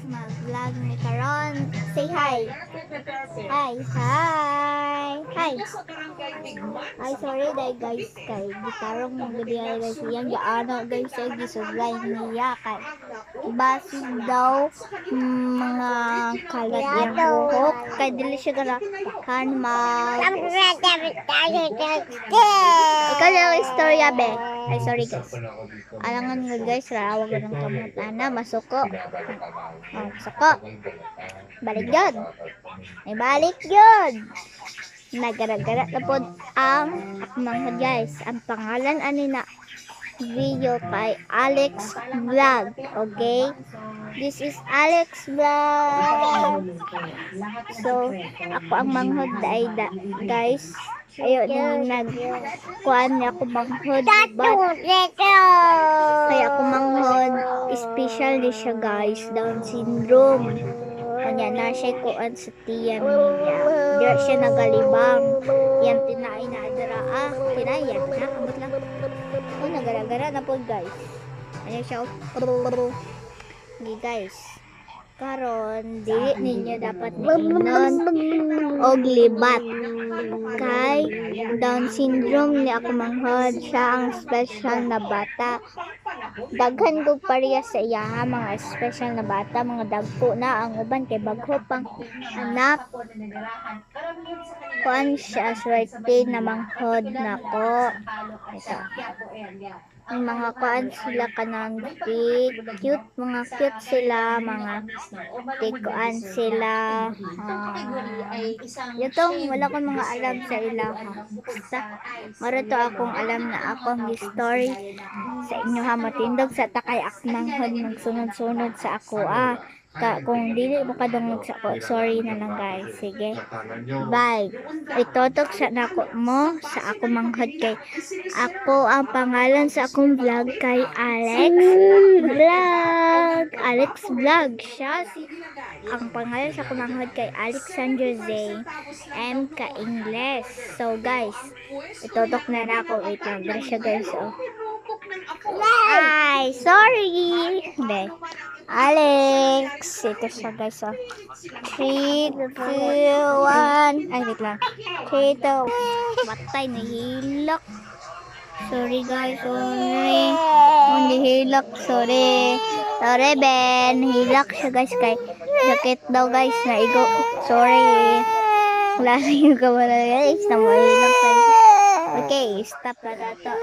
mag-vlog ni karon. Say hi. Hi. Hi. Hi. Ay, sorry dahil guys kay gitarong magdihay guys iyang gaano guys ay gisublay niya kay basig daw mga kalat yung buhok kay dili siya ganahan mag ikaw yung istorya be. Ay sorry guys, alangan nga guys rawag ng kamot ana masuko. Masuko balik yun ay balik yun nagara-gara na po ang mga guys. Ang pangalan anina video kay Alex Vlog. Okay? This is Alex Vlog. So, ako ang manghod ay guys. Ayun, nagkuhan niya ako manghod. Kaya ako manghod. Special di siya guys. Down syndrome. Kanya na siya kuan sa tiyan niya. Diya siya nagalibang. Yan tinaay na adara. Tinayan na. Kamot lang. Nagara-gara na po guys. Ano siya. Okay guys. Karon dili ninyo dapat niinon og libat. Kay Down syndrome ni ako manghod. Siya ang special na bata. Daghan ko pareha sa iya mga special na bata, mga dagko na ang uban kay bagho pang anak. Kuan siya swerte na manghod nako. Ito. Mga kuan sila kanang cute, mga cute sila, mga kuan sila. Yutong wala ko mga alam sa ila. Basta mara to akong alam na akong story sa inyo ha matindog sa takay akmanghod magsunod-sunod sa ako kung dili mo kadungog sa ako sorry na lang guys. Sige bye. Itotok sa nako mo sa ako manghod kay ako ang pangalan sa akong vlog kay Alex Vlog. Alex Vlog siya ang pangalan sa akong manghod kay Alexander Zay M ka Ingles. So guys itotok na nako. Wait lang dira siya guys. Ay sorry be Alex. Ito siya guys. 3, 2, 1. Ay, wait lang. 3, 2. Matay, nahilak. Sorry guys, sorry. Nahilak, sorry. Sorry, Ben. Nahilak siya guys. Kay sakit daw guys. Naigo. Sorry. Lasing ka wala guys. Namahilak guys. Okay, stop na to.